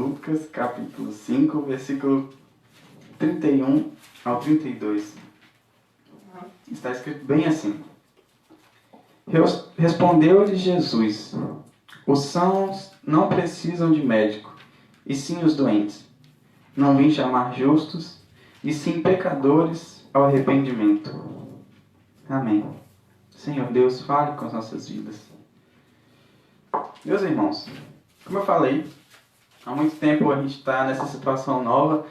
Lucas, capítulo 5, versículo 31 ao 32. Está escrito bem assim. Respondeu-lhe Jesus: os sãos não precisam de médico, e sim os doentes. Não vim chamar justos, e sim pecadores ao arrependimento. Amém. Senhor Deus, fale com as nossas vidas. Meus irmãos, como eu falei, há muito tempo a gente está nessa situação nova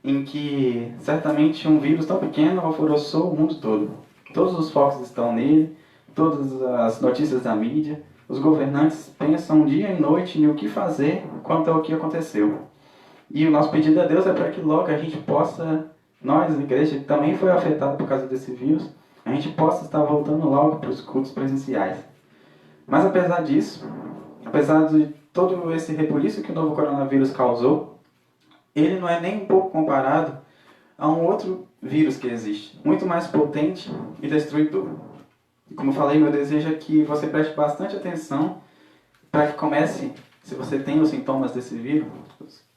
em que certamente um vírus tão pequeno alvoroçou o mundo todo. Todos os focos estão nele, todas as notícias da mídia, os governantes pensam dia e noite em o que fazer quanto ao que aconteceu. E o nosso pedido a Deus é para que logo a gente possa, nós, a igreja, que também foi afetada por causa desse vírus, a gente possa estar voltando logo para os cultos presenciais. Mas apesar disso, apesar de todo esse rebuliço que o novo coronavírus causou, ele não é nem um pouco comparado a um outro vírus que existe, muito mais potente e destruidor. E como eu falei, meu desejo é que você preste bastante atenção para que comece, se você tem os sintomas desse vírus,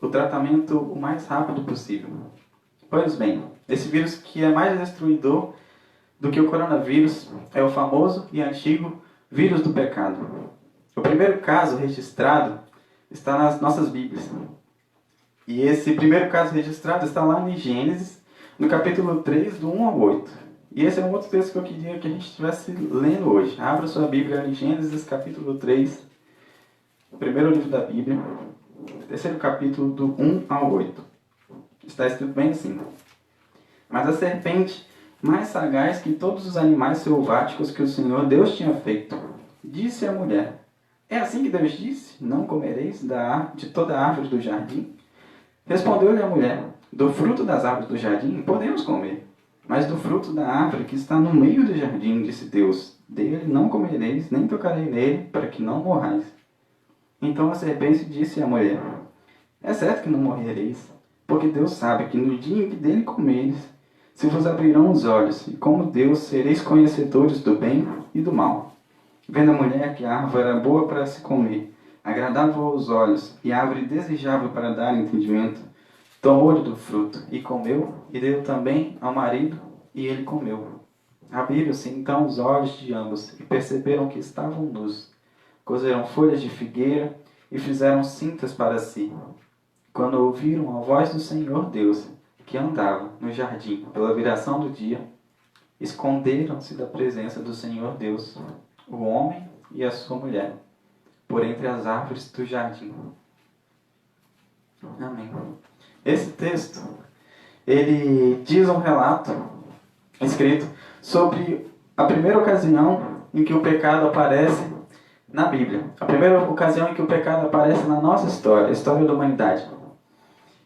o tratamento o mais rápido possível. Pois bem, esse vírus que é mais destruidor do que o coronavírus é o famoso e antigo vírus do pecado. O primeiro caso registrado está nas nossas Bíblias. E esse primeiro caso registrado está lá em Gênesis, no capítulo 3, do 1 ao 8. E esse é um outro texto que eu queria que a gente estivesse lendo hoje. Abra sua Bíblia em Gênesis, capítulo 3, o primeiro livro da Bíblia, terceiro capítulo, do 1 ao 8. Está escrito bem assim. Mas a serpente, mais sagaz que todos os animais selváticos que o Senhor Deus tinha feito, disse à mulher: é assim que Deus disse, não comereis de toda árvore do jardim? Respondeu-lhe a mulher: do fruto das árvores do jardim podemos comer, mas do fruto da árvore que está no meio do jardim, disse Deus, dele não comereis, nem tocarei nele, para que não morrais. Então a serpente disse à mulher: é certo que não morrereis, porque Deus sabe que no dia em que dele comeres, se vos abrirão os olhos, e como Deus sereis conhecedores do bem e do mal. Vendo a mulher que a árvore era boa para se comer, agradável aos olhos, e árvore desejável para dar entendimento, tomou-lhe do fruto, e comeu, e deu também ao marido, e ele comeu. Abriram-se então os olhos de ambos, e perceberam que estavam nus. Cozeram folhas de figueira, e fizeram cintas para si. Quando ouviram a voz do Senhor Deus, que andava no jardim pela viração do dia, esconderam-se da presença do Senhor Deus, o homem e a sua mulher, por entre as árvores do jardim. Amém. Esse texto, ele diz um relato escrito sobre a primeira ocasião em que o pecado aparece na Bíblia. A primeira ocasião em que o pecado aparece na nossa história, a história da humanidade.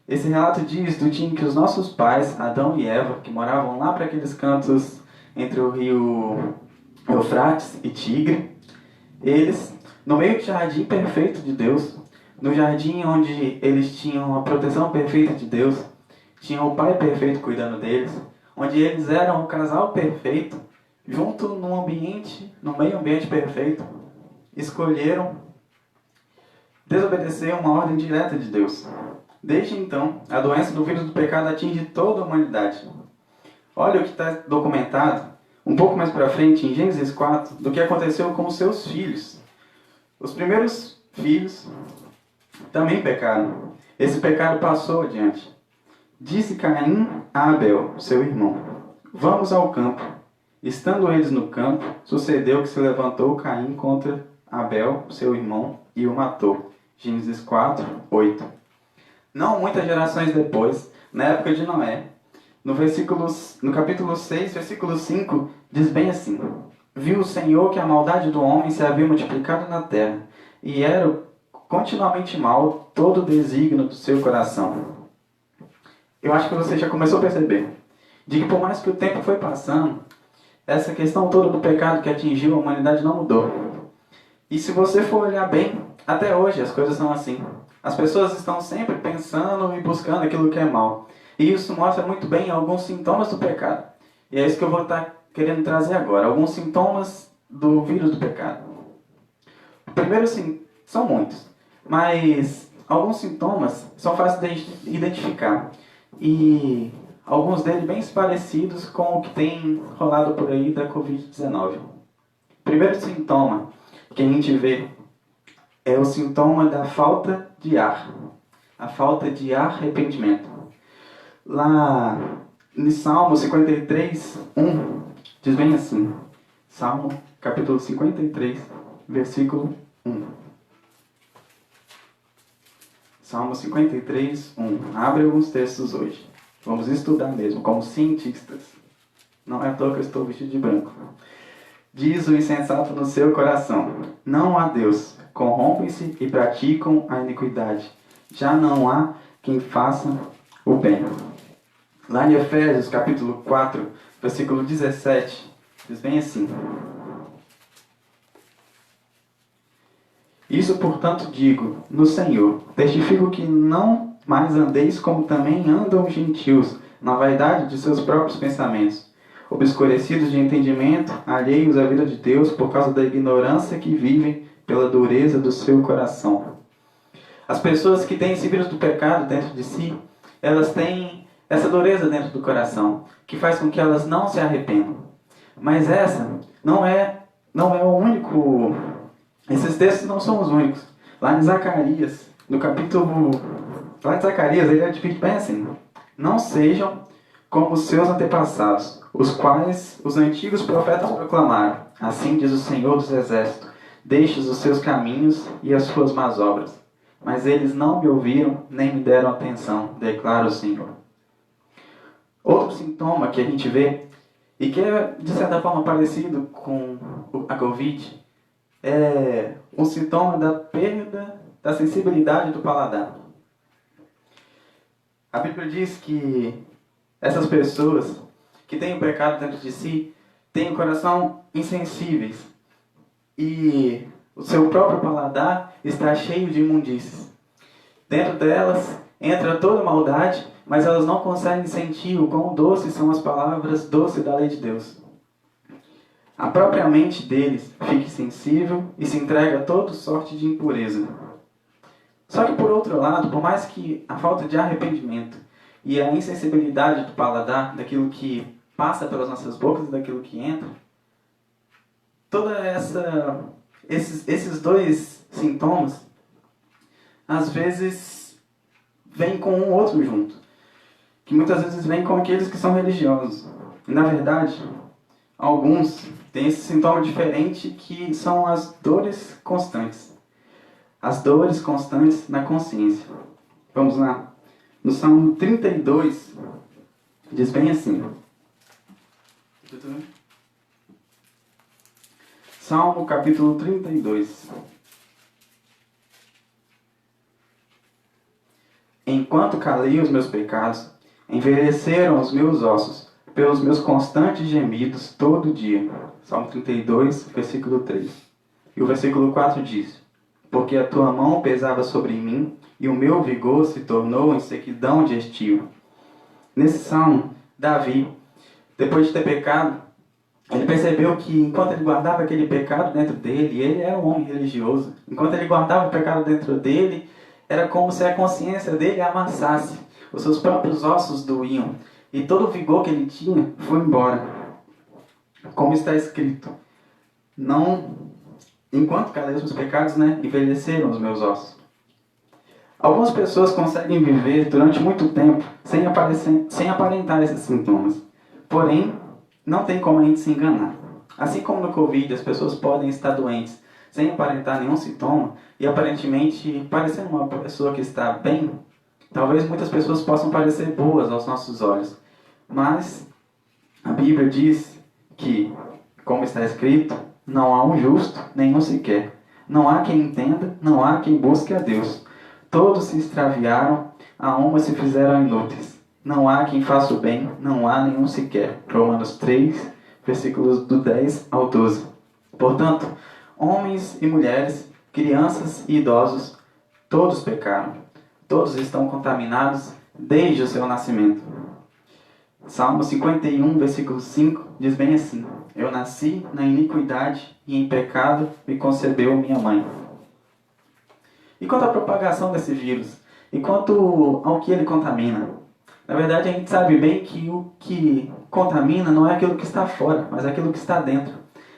Esse relato diz do dia em que os nossos pais, Adão e Eva, que moravam lá para aqueles cantos entre o rio Eufrates e Tigre, eles, no meio do jardim perfeito de Deus, no jardim onde eles tinham a proteção perfeita de Deus, tinham o pai perfeito cuidando deles, onde eles eram o casal perfeito, junto num ambiente, no meio ambiente perfeito, escolheram desobedecer uma ordem direta de Deus. Desde então, a doença do vírus do pecado atinge toda a humanidade. Olha o que está documentado um pouco mais para frente, em Gênesis 4, do que aconteceu com os seus filhos. Os primeiros filhos também pecaram. Esse pecado passou adiante. Disse Caim a Abel, seu irmão: vamos ao campo. Estando eles no campo, sucedeu que se levantou Caim contra Abel, seu irmão, e o matou. Gênesis 4, 8. Não muitas gerações depois, na época de Noé, no capítulo 6, versículo 5, diz bem assim: viu o Senhor que a maldade do homem se havia multiplicado na terra, e era continuamente mal todo o desígnio do seu coração. Eu acho que você já começou a perceber, de que por mais que o tempo foi passando, essa questão toda do pecado que atingiu a humanidade não mudou. E se você for olhar bem, até hoje as coisas são assim. As pessoas estão sempre pensando e buscando aquilo que é mal. E isso mostra muito bem alguns sintomas do pecado. E é isso que eu vou estar querendo trazer agora. Alguns sintomas do vírus do pecado. O primeiro, sim, são muitos. Mas alguns sintomas são fáceis de identificar. E alguns deles bem parecidos com o que tem rolado por aí da Covid-19. O primeiro sintoma que a gente vê é o sintoma da falta de ar. A falta de arrependimento. Lá em Salmo 53, 1, diz bem assim. Salmo capítulo 53, versículo 1. Salmo 53, 1. Abre alguns textos hoje. Vamos estudar mesmo, como cientistas. Não é à toa que eu estou vestido de branco. Diz o insensato no seu coração: não há Deus. Corrompem-se e praticam a iniquidade. Já não há quem faça o bem. Lá em Efésios, capítulo 4, versículo 17, diz bem assim. Isso, portanto, digo, no Senhor, testifico que não mais andeis como também andam os gentios, na vaidade de seus próprios pensamentos, obscurecidos de entendimento, alheios à vida de Deus por causa da ignorância que vivem pela dureza do seu coração. As pessoas que têm esse vírus do pecado dentro de si, elas têm essa dureza dentro do coração, que faz com que elas não se arrependam. Mas essa não é o único. Esses textos não são os únicos. Lá em Zacarias, no capítulo. Lá em Zacarias, ele adverte bem assim: não sejam como os seus antepassados, os quais os antigos profetas proclamaram. Assim diz o Senhor dos Exércitos: deixe os seus caminhos e as suas más obras. Mas eles não me ouviram, nem me deram atenção, declara o Senhor. Outro sintoma que a gente vê, e que é de certa forma parecido com a Covid, é um sintoma da perda da sensibilidade do paladar. A Bíblia diz que essas pessoas que têm o pecado dentro de si têm o coração insensíveis e o seu próprio paladar está cheio de imundícies. Dentro delas entra toda a maldade, mas elas não conseguem sentir o quão doces são as palavras doces da lei de Deus. A própria mente deles fica insensível e se entrega a toda sorte de impureza. Só que por outro lado, por mais que a falta de arrependimento e a insensibilidade do paladar, daquilo que passa pelas nossas bocas e daquilo que entra, esses dois sintomas, às vezes, vêm com um outro junto. Que muitas vezes vêm com aqueles que são religiosos. E, na verdade, alguns têm esse sintoma diferente, que são as dores constantes. As dores constantes na consciência. Vamos lá. No Salmo 32, diz bem assim. Salmo capítulo 32. Enquanto calei os meus pecados, envelheceram os meus ossos, pelos meus constantes gemidos todo dia. Salmo 32, versículo 3. E o versículo 4 diz: porque a tua mão pesava sobre mim, e o meu vigor se tornou em sequidão de estio. Nesse salmo, Davi, depois de ter pecado, ele percebeu que enquanto ele guardava aquele pecado dentro dele, ele era um homem religioso, enquanto ele guardava o pecado dentro dele, era como se a consciência dele amassasse, os seus próprios ossos doíam, e todo o vigor que ele tinha foi embora. Como está escrito, enquanto calei os meus pecados, envelheceram os meus ossos. Algumas pessoas conseguem viver durante muito tempo sem aparentar esses sintomas. Porém, não tem como a gente se enganar. Assim como no Covid, as pessoas podem estar doentes sem aparentar nenhum sintoma e aparentemente parecendo uma pessoa que está bem, talvez muitas pessoas possam parecer boas aos nossos olhos. Mas a Bíblia diz que, como está escrito, não há um justo, nenhum sequer. Não há quem entenda, não há quem busque a Deus. Todos se extraviaram, a uma se fizeram inúteis. Não há quem faça o bem, não há nenhum sequer. Romanos 3, versículos do 10 ao 12. Portanto, homens e mulheres, crianças e idosos, todos pecaram. Todos estão contaminados desde o seu nascimento. Salmo 51, versículo 5, diz bem assim: eu nasci na iniquidade e em pecado me concebeu minha mãe. E quanto à propagação desse vírus? E quanto ao que ele contamina? Na verdade, a gente sabe bem que o que contamina não é aquilo que está fora, mas aquilo que está dentro.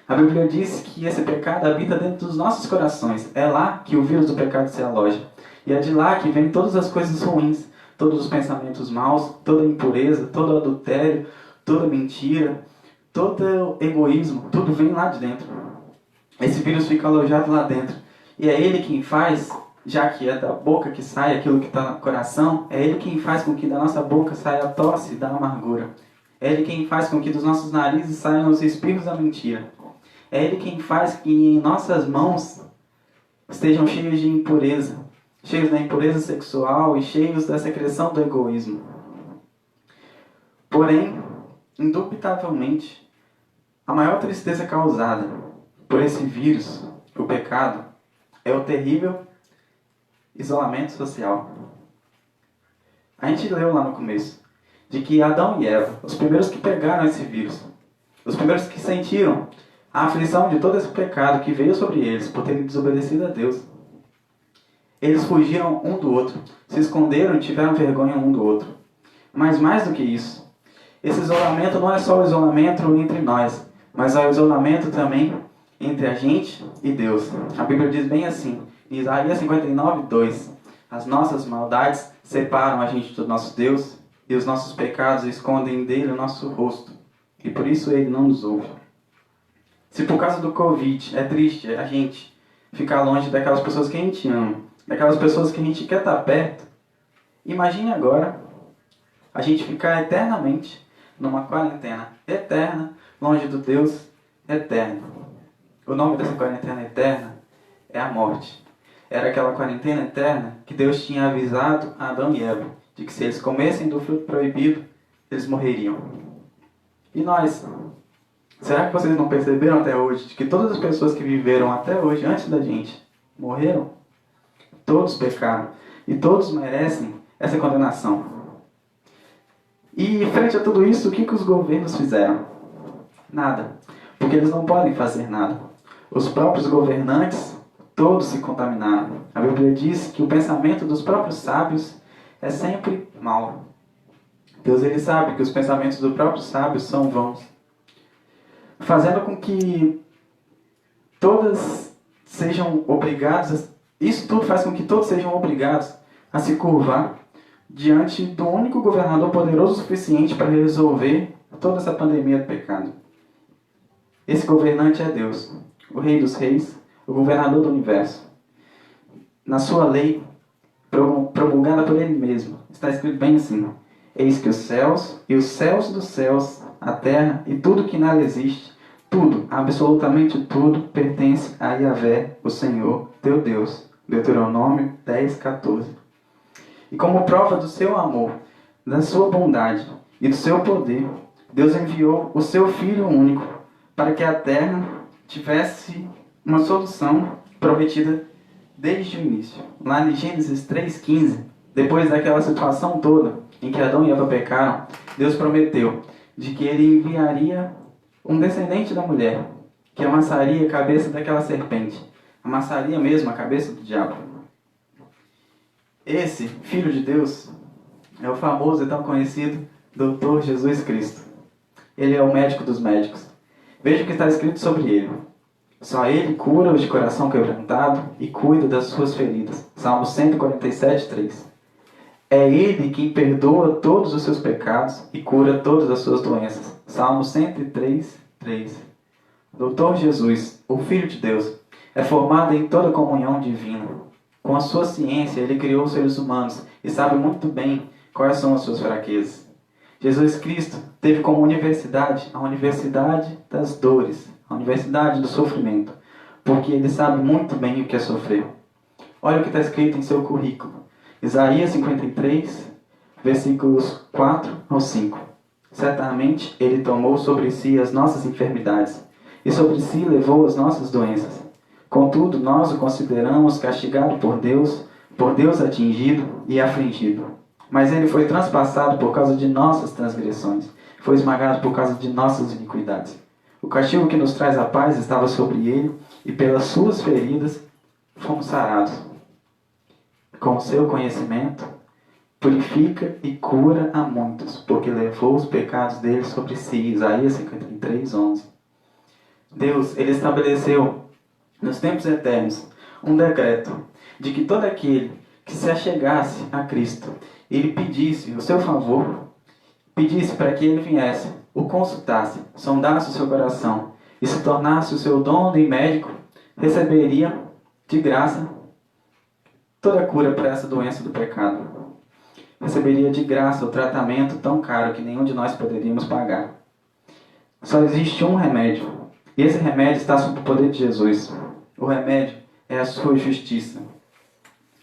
A Bíblia diz que esse pecado habita dentro dos nossos corações. É lá que o vírus do pecado se aloja. E é de lá que vem todas as coisas ruins, todos os pensamentos maus, toda a impureza, todo o adultério, toda a mentira, todo o egoísmo, tudo vem lá de dentro. Esse vírus fica alojado lá dentro. E é ele quem faz, já que é da boca que sai aquilo que está no coração, é ele quem faz com que da nossa boca saia a tosse da amargura. É ele quem faz com que dos nossos narizes saiam os espirros da mentira. É ele quem faz que em nossas mãos estejam cheios de impureza, cheios da impureza sexual e cheios da secreção do egoísmo. Porém, indubitavelmente, a maior tristeza causada por esse vírus, o pecado, é o terrível isolamento social. A gente leu lá no começo de que Adão e Eva, os primeiros que pegaram esse vírus, os primeiros que sentiram a aflição de todo esse pecado que veio sobre eles por terem desobedecido a Deus, eles fugiram um do outro, se esconderam e tiveram vergonha um do outro. Mas mais do que isso, esse isolamento não é só o isolamento entre nós, mas é o isolamento também entre a gente e Deus. A Bíblia diz bem assim, em Isaías 59:2, as nossas maldades separam a gente do nosso Deus e os nossos pecados escondem dele o nosso rosto, e por isso ele não nos ouve. Se por causa do Covid é triste a gente ficar longe daquelas pessoas que a gente ama, daquelas pessoas que a gente quer estar perto, imagine agora a gente ficar eternamente numa quarentena eterna, longe do Deus eterno. O nome dessa quarentena eterna é a morte. Era aquela quarentena eterna que Deus tinha avisado a Adão e Eva de que se eles comessem do fruto proibido, eles morreriam. E nós? Será que vocês não perceberam até hoje de que todas as pessoas que viveram até hoje, antes da gente, morreram? Todos pecaram. E todos merecem essa condenação. E frente a tudo isso, o que os governos fizeram? Nada. Porque eles não podem fazer nada. Os próprios governantes, todos se contaminaram. A Bíblia diz que o pensamento dos próprios sábios é sempre mau. Deus ele sabe que os pensamentos dos próprios sábios são vãos, fazendo com que todas sejam obrigadas, isso tudo faz com que todos sejam obrigados a se curvar diante do único governador poderoso o suficiente para resolver toda essa pandemia do pecado. Esse governante é Deus, o Rei dos Reis, o governador do universo. Na sua lei, promulgada por ele mesmo, está escrito bem assim: eis que os céus e os céus dos céus, a terra e tudo que nela existe, tudo, absolutamente tudo, pertence a Yahvé, o Senhor, teu Deus. Deuteronômio 10:14. E como prova do seu amor, da sua bondade e do seu poder, Deus enviou o seu Filho único para que a terra tivesse uma solução prometida desde o início. Lá em Gênesis 3:15, depois daquela situação toda em que Adão e Eva pecaram, Deus prometeu de que ele enviaria um descendente da mulher, que amassaria a cabeça daquela serpente, amassaria mesmo a cabeça do diabo. Esse Filho de Deus é o famoso e tão conhecido Doutor Jesus Cristo. Ele é o médico dos médicos. Veja o que está escrito sobre ele. Só ele cura os de coração quebrantado e cuida das suas feridas. Salmo 147:3. É ele quem perdoa todos os seus pecados e cura todas as suas doenças. Salmo 103:3. Doutor Jesus, o Filho de Deus, é formado em toda comunhão divina. Com a sua ciência, ele criou os seres humanos e sabe muito bem quais são as suas fraquezas. Jesus Cristo teve como universidade a universidade das dores, a universidade do sofrimento, porque ele sabe muito bem o que é sofrer. Olha o que está escrito em seu currículo. Isaías 53, versículos 4 ao 5. Certamente ele tomou sobre si as nossas enfermidades e sobre si levou as nossas doenças. Contudo, nós o consideramos castigado por Deus atingido e afligido. Mas ele foi transpassado por causa de nossas transgressões, foi esmagado por causa de nossas iniquidades. O castigo que nos traz a paz estava sobre ele, e pelas suas feridas fomos sarados. com o seu conhecimento, purifica e cura a muitos, porque levou os pecados deles sobre si. Isaías 53, 11. Deus, Ele estabeleceu nos tempos eternos um decreto de que todo aquele que se achegasse a Cristo, Ele pedisse o seu favor, pedisse para que Ele viesse, o consultasse, sondasse o seu coração e se tornasse o seu dono e médico, receberia de graça toda a cura para essa doença do pecado. Receberia de graça o tratamento tão caro que nenhum de nós poderíamos pagar. Só existe um remédio, e esse remédio está sob o poder de Jesus. O remédio é a sua justiça.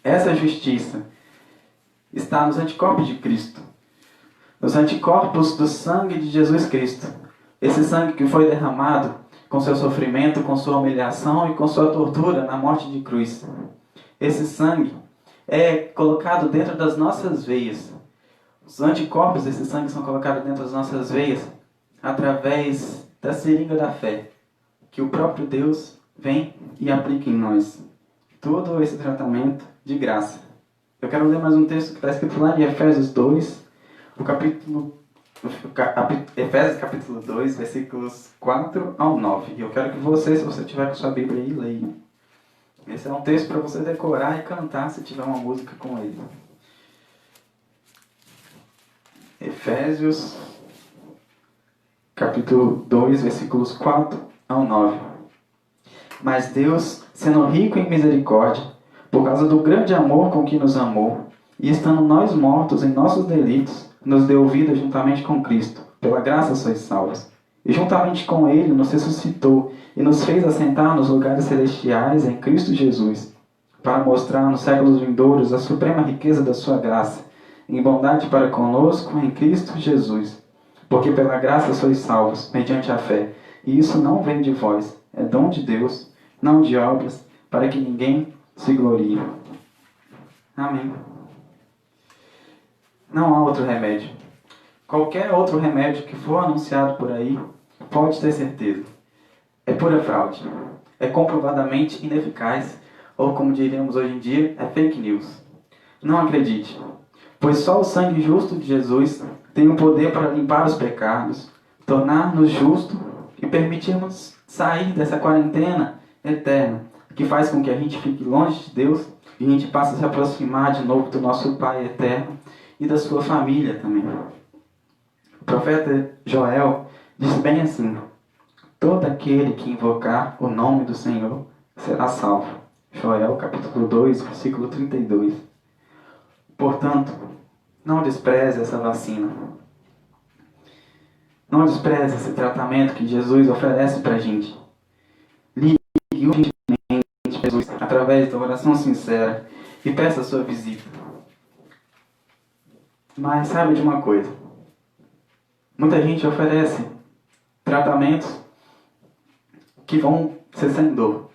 Essa justiça está nos anticorpos de Cristo, nos anticorpos do sangue de Jesus Cristo. Esse sangue que foi derramado com seu sofrimento, com sua humilhação e com sua tortura na morte de cruz. Esse sangue é colocado dentro das nossas veias. Os anticorpos desse sangue são colocados dentro das nossas veias através da seringa da fé, que o próprio Deus vem e aplica em nós. Todo esse tratamento de graça. Eu quero ler mais um texto que está escrito lá em Efésios 2, Efésios capítulo 2, versículos 4 ao 9. E eu quero que você, se você tiver com sua Bíblia aí, leia. Esse é um texto para você decorar e cantar se tiver uma música com ele. Efésios capítulo 2, versículos 4 ao 9. Mas Deus, sendo rico em misericórdia, por causa do grande amor com que nos amou, e estando nós mortos em nossos delitos, nos deu vida juntamente com Cristo. Pela graça sois salvos. E juntamente com Ele nos ressuscitou e nos fez assentar nos lugares celestiais em Cristo Jesus, para mostrar nos séculos vindouros a suprema riqueza da sua graça, em bondade para conosco em Cristo Jesus. Porque pela graça sois salvos, mediante a fé. E isso não vem de vós, é dom de Deus, não de obras, para que ninguém se glorie. Amém. Não há outro remédio. Qualquer outro remédio que for anunciado por aí, pode ter certeza, é pura fraude. É comprovadamente ineficaz, ou como diríamos hoje em dia, é fake news. Não acredite, pois só o sangue justo de Jesus tem o poder para limpar os pecados, tornar-nos justos e permitir-nos sair dessa quarentena eterna, que faz com que a gente fique longe de Deus e a gente passe a se aproximar de novo do nosso Pai eterno e da sua família também. O profeta Joel diz bem assim: todo aquele que invocar o nome do Senhor será salvo. Joel capítulo 2, versículo 32. Portanto, não despreze essa vacina. Não despreze esse tratamento que Jesus oferece para a gente. Ligue urgentemente Jesus através da oração sincera e peça a sua visita. Mas saiba de uma coisa. Muita gente oferece tratamentos que vão ser sem dor.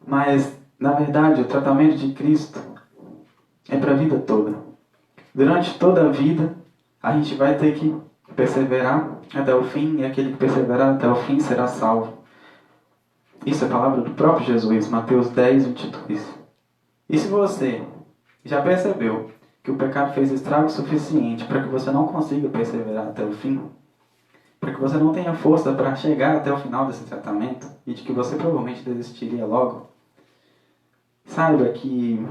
Mas, na verdade, o tratamento de Cristo é para a vida toda. Durante toda a vida, a gente vai ter que perseverar até o fim, e aquele que perseverar até o fim será salvo. Isso é a palavra do próprio Jesus, Mateus 10, 22. E se você já percebeu que o pecado fez estrago suficiente para que você não consiga perseverar até o fim, para que você não tenha força para chegar até o final desse tratamento, e de que você provavelmente desistiria logo, saiba que,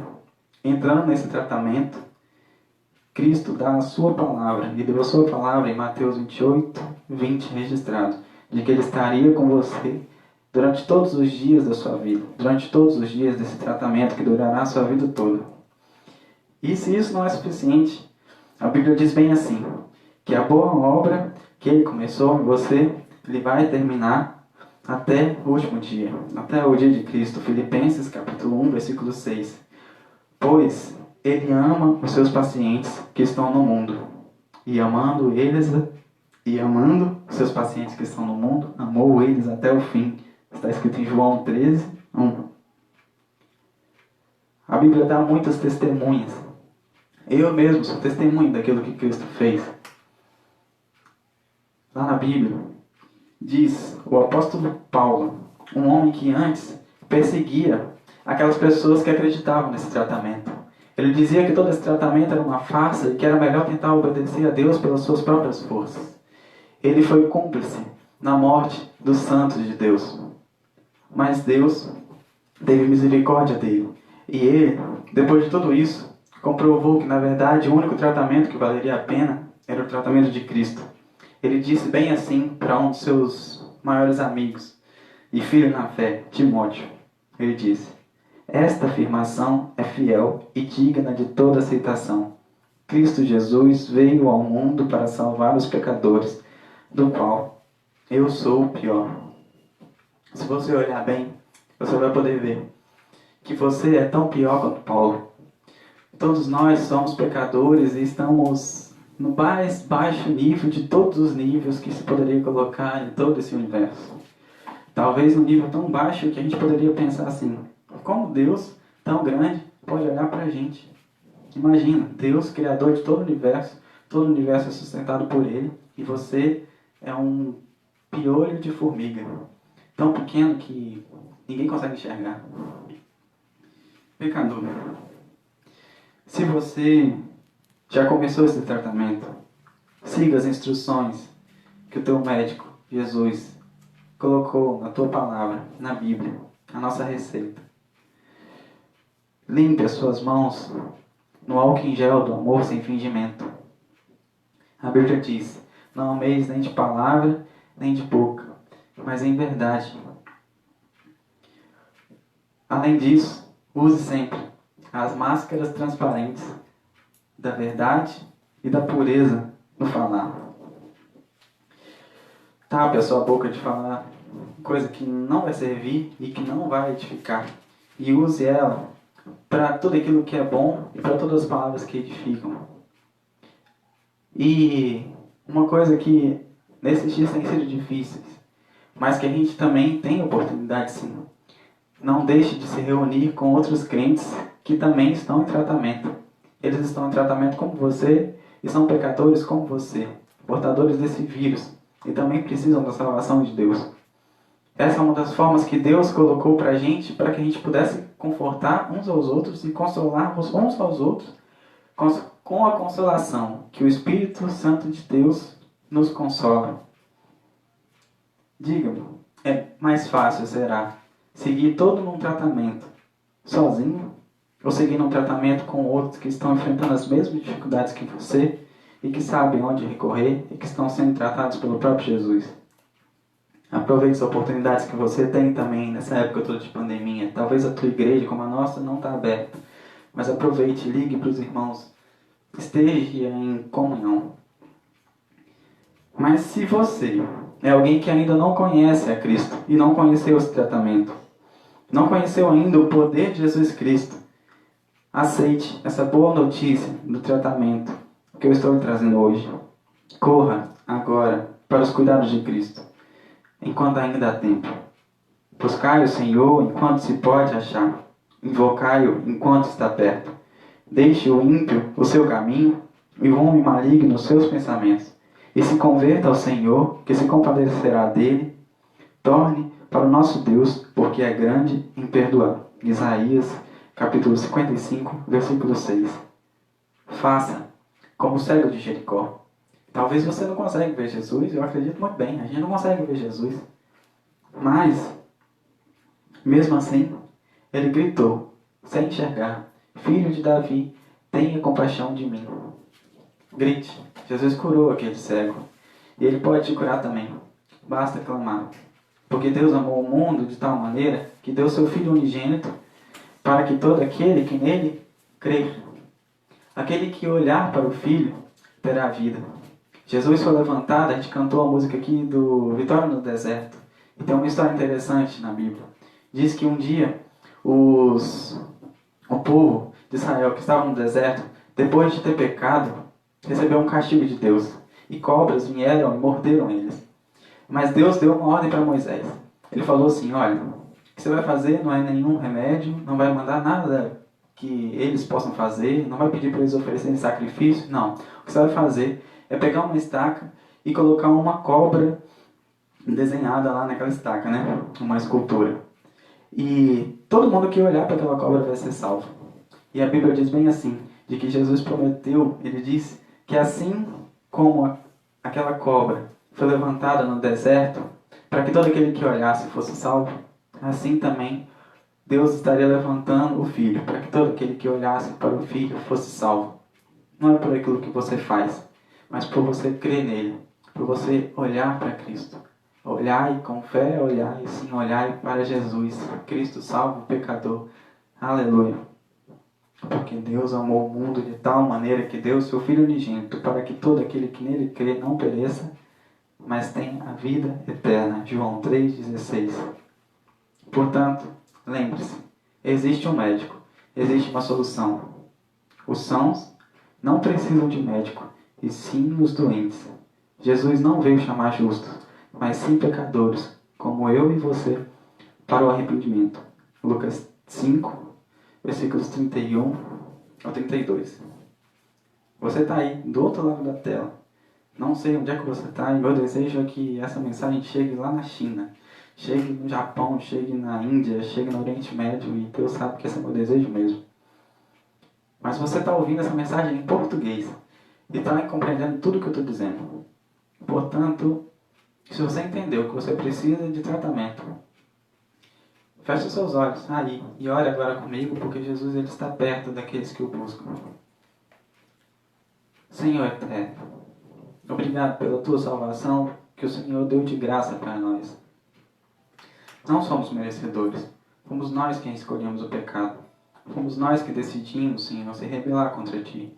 entrando nesse tratamento, Cristo dá a sua palavra, e deu a sua palavra em Mateus 28, 20, registrado, de que Ele estaria com você durante todos os dias da sua vida, durante todos os dias desse tratamento que durará a sua vida toda. E se isso não é suficiente, a Bíblia diz bem assim, que a boa obra que Ele começou em você, Ele vai terminar até o último dia, até o dia de Cristo. Filipenses capítulo 1, versículo 6. Pois Ele ama os seus pacientes que estão no mundo, e amando os seus pacientes que estão no mundo, amou eles até o fim. Está escrito em João 13, 1. A Bíblia dá muitas testemunhas. Eu mesmo sou testemunho daquilo que Cristo fez. Lá na Bíblia, diz o apóstolo Paulo, um homem que antes perseguia aquelas pessoas que acreditavam nesse tratamento. Ele dizia que todo esse tratamento era uma farsa e que era melhor tentar obedecer a Deus pelas suas próprias forças. Ele foi cúmplice na morte dos santos de Deus. Mas Deus teve misericórdia dele. E ele, depois de tudo isso, comprovou que, na verdade, o único tratamento que valeria a pena era o tratamento de Cristo. Ele disse bem assim para um de seus maiores amigos e filho na fé, Timóteo. Ele disse: esta afirmação é fiel e digna de toda aceitação. Cristo Jesus veio ao mundo para salvar os pecadores, do qual eu sou o pior. Se você olhar bem, você vai poder ver que você é tão pior quanto Paulo. Todos nós somos pecadores e estamos no mais baixo nível de todos os níveis que se poderia colocar em todo esse universo. Talvez no nível tão baixo que a gente poderia pensar assim: como Deus, tão grande, pode olhar para a gente? Imagina, Deus, criador de todo o universo é sustentado por Ele, e você é um piolho de formiga, tão pequeno que ninguém consegue enxergar. Pecador. Se você já começou esse tratamento, siga as instruções que o teu médico, Jesus, colocou na tua palavra, na Bíblia, a nossa receita. Limpe as suas mãos no álcool em gel do amor sem fingimento. A Bíblia diz: não ameis nem de palavra, nem de boca, mas em verdade. Além disso, use sempre as máscaras transparentes da verdade e da pureza no falar. Tape a sua boca de falar coisa que não vai servir e que não vai edificar. E use ela para tudo aquilo que é bom e para todas as palavras que edificam. E uma coisa que nesses dias tem sido difíceis, mas que a gente também tem oportunidade sim. Não deixe de se reunir com outros crentes que também estão em tratamento. Eles estão em tratamento como você e são pecadores como você, portadores desse vírus, e também precisam da salvação de Deus. Essa é uma das formas que Deus colocou para a gente gente pudesse confortar uns aos outros e consolar uns aos outros com a consolação que o Espírito Santo de Deus nos consola. Diga-me, é mais fácil será seguir todo num tratamento sozinho ou seguir num tratamento com outros que estão enfrentando as mesmas dificuldades que você e que sabem onde recorrer e que estão sendo tratados pelo próprio Jesus? Aproveite as oportunidades que você tem também nessa época toda de pandemia. Talvez a tua igreja, como a nossa, não está aberta, mas aproveite, ligue para os irmãos, esteja em comunhão. Mas se você é alguém que ainda não conhece a Cristo e não conheceu esse tratamento, não conheceu ainda o poder de Jesus Cristo, aceite essa boa notícia do tratamento que eu estou lhe trazendo hoje. Corra agora para os cuidados de Cristo, enquanto ainda há tempo. Buscai o Senhor enquanto se pode achar. Invocai-o enquanto está perto. Deixe o ímpio o seu caminho e o homem maligno os seus pensamentos. E se converta ao Senhor, que se compadecerá dele. Torne para o nosso Deus, porque é grande em perdoar. Isaías, capítulo 55, versículo 6. Faça como o cego de Jericó. Talvez você não consiga ver Jesus, eu acredito muito bem, a gente não consegue ver Jesus. Mas, mesmo assim, ele gritou, sem enxergar: Filho de Davi, tenha compaixão de mim. Grite. Jesus curou aquele cego. E ele pode te curar também. Basta clamar. Porque Deus amou o mundo de tal maneira que deu seu Filho unigênito para que todo aquele que nele crê, aquele que olhar para o Filho, terá vida. Jesus foi levantado, a gente cantou a música aqui do Vitória no Deserto. E tem uma história interessante na Bíblia. Diz que um dia o povo de Israel que estava no deserto, depois de ter pecado, recebeu um castigo de Deus. E cobras vieram e morderam eles. Mas Deus deu uma ordem para Moisés. Ele falou assim: olha, o que você vai fazer não é nenhum remédio, não vai mandar nada que eles possam fazer, não vai pedir para eles oferecerem sacrifício, não. O que você vai fazer é pegar uma estaca e colocar uma cobra desenhada lá naquela estaca, né? Uma escultura. E todo mundo que olhar para aquela cobra vai ser salvo. E a Bíblia diz bem assim, de que Jesus prometeu, ele disse que assim como aquela cobra foi levantada no deserto, para que todo aquele que olhasse fosse salvo, assim também Deus estaria levantando o Filho, para que todo aquele que olhasse para o Filho fosse salvo. Não é por aquilo que você faz, mas por você crer nele, por você olhar para Cristo. Olhar e com fé, olhar e sim olhar para Jesus. Cristo salva o pecador. Aleluia. Porque Deus amou o mundo de tal maneira que deu seu Filho unigênito, para que todo aquele que nele crê não pereça, mas tenha a vida eterna. João 3,16. Portanto, lembre-se, existe um médico, existe uma solução. Os sãos não precisam de médico, e sim os doentes. Jesus não veio chamar justos, mas sim pecadores, como eu e você, para o arrependimento. Lucas 5, versículos 31 ao 32. Você está aí, do outro lado da tela. Não sei onde é que você está, e meu desejo é que essa mensagem chegue lá na China, chegue no Japão, chegue na Índia, chegue no Oriente Médio, e Deus sabe que esse é meu desejo mesmo. Mas você está ouvindo essa mensagem em português e está compreendendo tudo o que eu estou dizendo. Portanto, se você entendeu que você precisa de tratamento, feche os seus olhos aí e ore agora comigo, porque Jesus ele está perto daqueles que o buscam. Senhor eterno, obrigado pela tua salvação que o Senhor deu de graça para nós. Não somos merecedores, fomos nós quem escolhemos o pecado. Fomos nós que decidimos, Senhor, se rebelar contra Ti.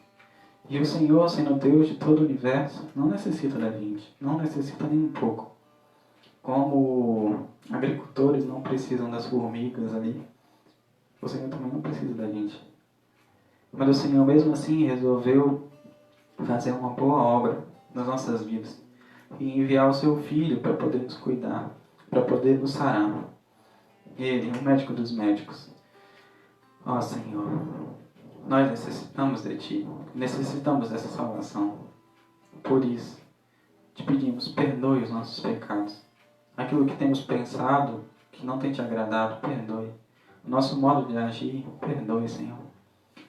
E o Senhor, sendo Deus de todo o universo, não necessita da gente, não necessita nem um pouco. Como agricultores não precisam das formigas ali, o Senhor também não precisa da gente. Mas o Senhor mesmo assim resolveu fazer uma boa obra nas nossas vidas e enviar o Seu Filho para poder nos cuidar, para poder nos sarar. Ele, o médico dos médicos. Ó Senhor, nós necessitamos de Ti, necessitamos dessa salvação. Por isso, te pedimos, perdoe os nossos pecados. Aquilo que temos pensado, que não tem Te agradado, perdoe. O nosso modo de agir, perdoe, Senhor.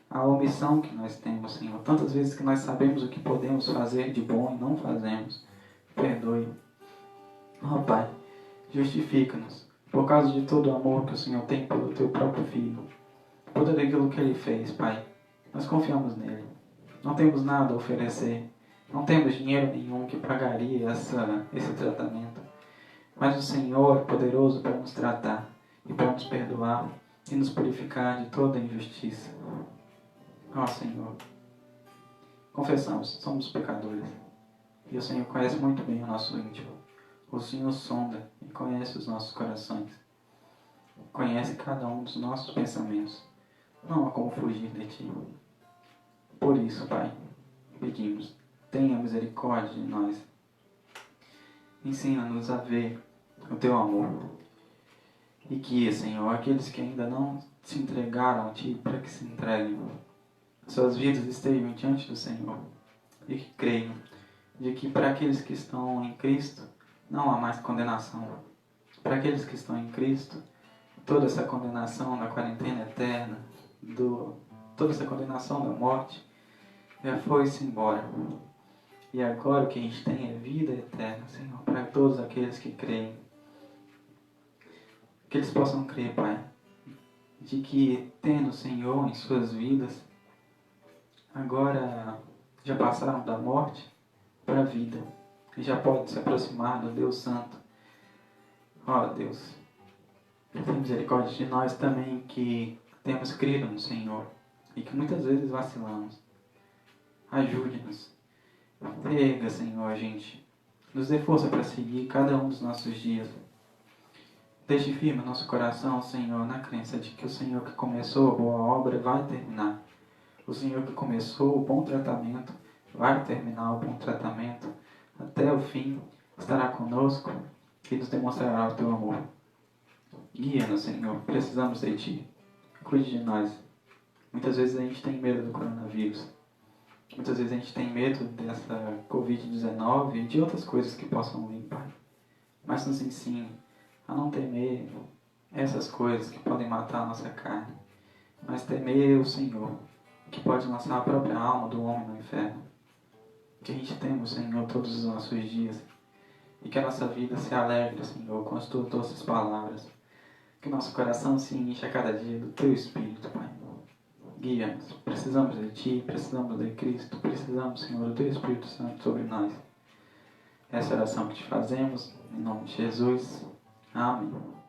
A omissão que nós temos, Senhor. Tantas vezes que nós sabemos o que podemos fazer de bom e não fazemos, perdoe. Ó Pai, justifica-nos, por causa de todo o amor que o Senhor tem pelo Teu próprio Filho. Por tudo aquilo que Ele fez, Pai. Nós confiamos nele. Não temos nada a oferecer. Não temos dinheiro nenhum que pagaria esse tratamento. Mas o Senhor é poderoso para nos tratar e para nos perdoar e nos purificar de toda injustiça. Ó Senhor, confessamos, somos pecadores. E o Senhor conhece muito bem o nosso íntimo. O Senhor sonda e conhece os nossos corações. Conhece cada um dos nossos pensamentos. Não há como fugir de Ti. Por isso, Pai, pedimos, tenha misericórdia de nós. Ensina-nos a ver o Teu amor. E guia, Senhor, aqueles que ainda não se entregaram a Ti, para que se entreguem. Suas vidas estejam diante do Senhor. E que creiam de que para aqueles que estão em Cristo, não há mais condenação. Para aqueles que estão em Cristo, toda essa condenação da quarentena eterna, toda essa condenação da morte, já foi-se embora. E agora o que a gente tem é vida eterna, Senhor, para todos aqueles que creem. Que eles possam crer, Pai, de que tendo o Senhor em suas vidas, agora já passaram da morte para a vida. E já podem se aproximar do Deus Santo. Ó Deus, tem misericórdia de nós também que temos crido no Senhor e que muitas vezes vacilamos. Ajude-nos. Pega, Senhor, a gente. Nos dê força para seguir cada um dos nossos dias. Deixe firme o nosso coração, Senhor, na crença de que o Senhor que começou a boa obra vai terminar. O Senhor que começou o bom tratamento vai terminar o bom tratamento. Até o fim estará conosco e nos demonstrará o Teu amor. Guia-nos, Senhor. Precisamos de Ti. Cuide de nós. Muitas vezes a gente tem medo do coronavírus. Muitas vezes a gente tem medo dessa Covid-19 e de outras coisas que possam vir, Pai. Mas nos ensine a não temer essas coisas que podem matar a nossa carne. mas temer o Senhor, que pode lançar a própria alma do homem no inferno. Que a gente teme o Senhor todos os nossos dias, e que a nossa vida se alegre, Senhor, com as tuas doces palavras. Que nosso coração se encha a cada dia do Teu Espírito, Pai. Guia-nos. Precisamos de Ti, precisamos de Cristo, precisamos, Senhor, do Teu Espírito Santo sobre nós. Essa oração que te fazemos, em nome de Jesus. Amém.